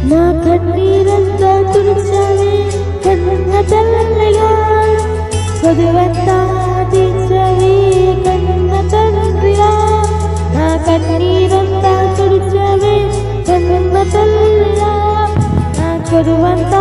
నా కన్నీరంతా తుడిచావే కన్న తల్లిగా చదువంతా తీర్చవే కన్న తండ్రిగా నా కన్నీరంతా తుడిచావే కన్న తల్లిగా నా చదువంతా